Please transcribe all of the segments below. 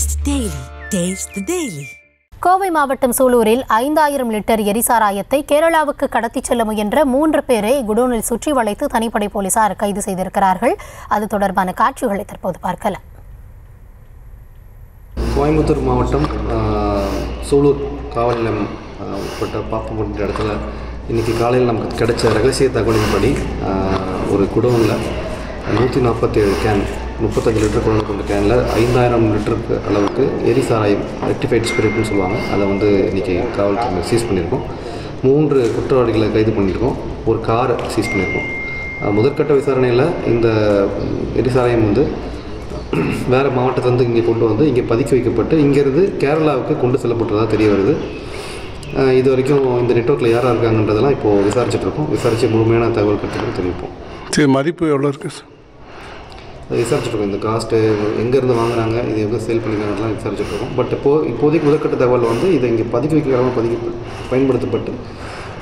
Taste Daily. Taste the Daily. Kovai மாவட்டம் சூலூரில் 5000 litre எரிசாராயத்தை கேரளாவுக்கு கடத்திச் செல்ல முயன்ற 3 பேரை குடோனில் சுற்றி வளைத்து தனிப்படை போலீசார் கைது செய்திருக்கிறார்கள். அது தொடர்பான காட்சிகளை தற்போது பார்க்கலாம். கோயம்புத்தூர் மாவட்டம் சூலூர் காவல் நிலையம் உட்பட்ட பாப்பம்பட்டி இடத்துல இன்றைக்கி காலையில் நமக்கு கிடைச்ச ரகசிய தகவலின்படி ஒரு குடோனில் 147 கேன் 35 லிட்டர் கொண்ட கேனில் 5000 லிட்டருக்கு அளவுக்கு எரிசாராயம் ரெக்டிஃபைட் ஸ்பிரிட்னு சொல்லுவாங்க. அதை வந்து இன்றைக்கி காவல்துறை சீஸ் பண்ணியிருக்கோம். 3 குற்றவாளிகளை கைது பண்ணியிருக்கோம். ஒரு காரை சீஸ் பண்ணியிருக்கோம். முதற்கட்ட விசாரணையில் இந்த எரிசாராயம் வந்து வேறு மாவட்டத்திலேருந்து இங்கே கொண்டு வந்து இங்கே பதுக்கி வைக்கப்பட்டு இங்கேருந்து கேரளாவுக்கு கொண்டு செல்லப்பட்டதாக தெரிய வருது. இது வரைக்கும் இந்த நெட்வொர்க்கில் யாராக இருக்காங்கன்றதெல்லாம் இப்போது விசாரிச்சுட்ருக்கோம். விசாரித்து முழுமையான தகவல் கருத்துக்கள் தெரிவிப்போம். சரி, மதிப்பு எவ்வளோ இருக்குது சார்? விசாரிச்சுட்ருக்கோம். இந்த காஸ்ட்டு எங்கேருந்து வாங்குறாங்க, இது எவ்வளோ சேல் பண்ணிக்கிறாங்கலாம் விசாரிச்சுட்ருக்கோம். பட் இப்போதைக்கு முதற்கட்ட தகவல் வந்து இதை இங்கே பதுக்கி வைக்கிறவங்க பயன்படுத்தப்பட்டு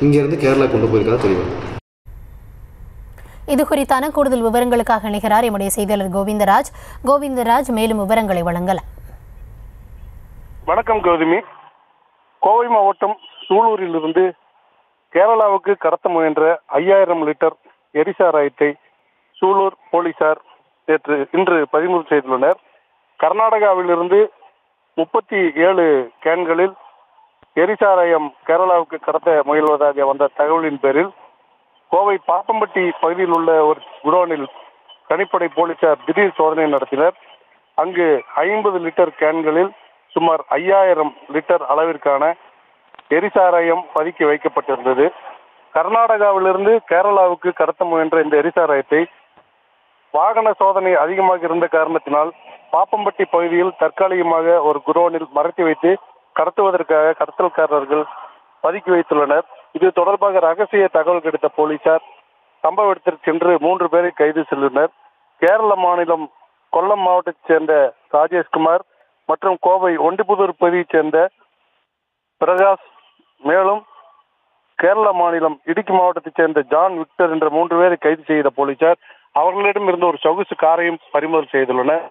இங்கேருந்து கேரளா கொண்டு போயிருக்கதா தெரிய வருது. இது குறித்தான கூடுதல் விவரங்களுக்காக இணைகிறார் எம்முடைய செய்தியாளர் கோவிந்தராஜ். கோவிந்தராஜ், மேலும் விவரங்களை வழங்கலாம். வணக்கம் கௌதமி. கோவை மாவட்டம் சூலூரிலிருந்து கேரளாவுக்கு கடத்த முயன்ற 5000 லிட்டர் எரிசாராயத்தை சூலூர் போலீசார் இன்று பறிமுதல் செய்துள்ளனர். கர்நாடகாவிலிருந்து 37 கேன்களில் எரிசாராயம் கேரளாவுக்கு கடத்த முயல்வதாக வந்த தகவலின் பேரில் கோவை பாப்பம்பட்டி பகுதியில் உள்ள ஒரு குடோனில் தனிப்படை போலீசார் திடீர் சோதனை நடத்தினர். அங்கு 50 லிட்டர் கேன்களில் சுமார் 5000 லிட்டர் அளவிற்கான எரிசாராயம் பதுக்கி வைக்கப்பட்டிருந்தது. கர்நாடகாவிலிருந்து கேரளாவுக்கு கடத்த முயன்ற இந்த எரிசாராயத்தை வாகன சோதனை அதிகமாக இருந்த காரணத்தினால் பாப்பம்பட்டி பகுதியில் தற்காலிகமாக ஒரு குடோனில் மறைத்து வைத்து கடத்துவதற்காக கடத்தல்காரர்கள் பதுக்கி வைத்துள்ளனர். இது தொடர்பாக ரகசிய தகவல் கிடைத்த போலீசார் சம்பவ இடத்திற்கு சென்று 3 பேரை கைது செய்துள்ளனர். கேரள மாநிலம் கொல்லம் மாவட்டத்தைச் சேர்ந்த ராஜேஷ்குமார் மற்றும் கோவை ஒண்டிப்புதூர் பகுதியைச் சேர்ந்த பிரகாஷ், மேலும் கேரள மாநிலம் இடுக்கி மாவட்டத்தைச் சேர்ந்த ஜான் விக்டர் என்ற 3 பேரை கைது செய்த போலீசார் அவர்களிடம் இருந்து ஒரு சொகுசு காரையும் பறிமுதல் செய்துள்ளனர்.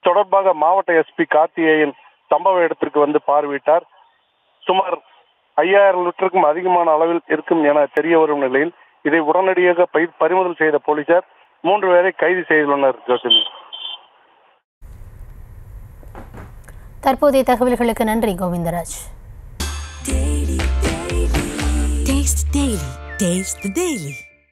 தொடர்பாக மாவட்ட எஸ்பி கார்த்திகேயன் சம்பவ இடத்திற்கு வந்து பார்வையிட்டார். சுமார் 5000 லிட்டருக்கும் அதிகமான அளவில் இருக்கும் என தெரிய வரும் நிலையில் இதை உடனடியாக பறிமுதல் செய்த போலீசார் 3 பேரை கைது செய்துள்ளனர். தற்போதைய தகவல்களுக்கு நன்றி கோவிந்தராஜ். Taste the Daily.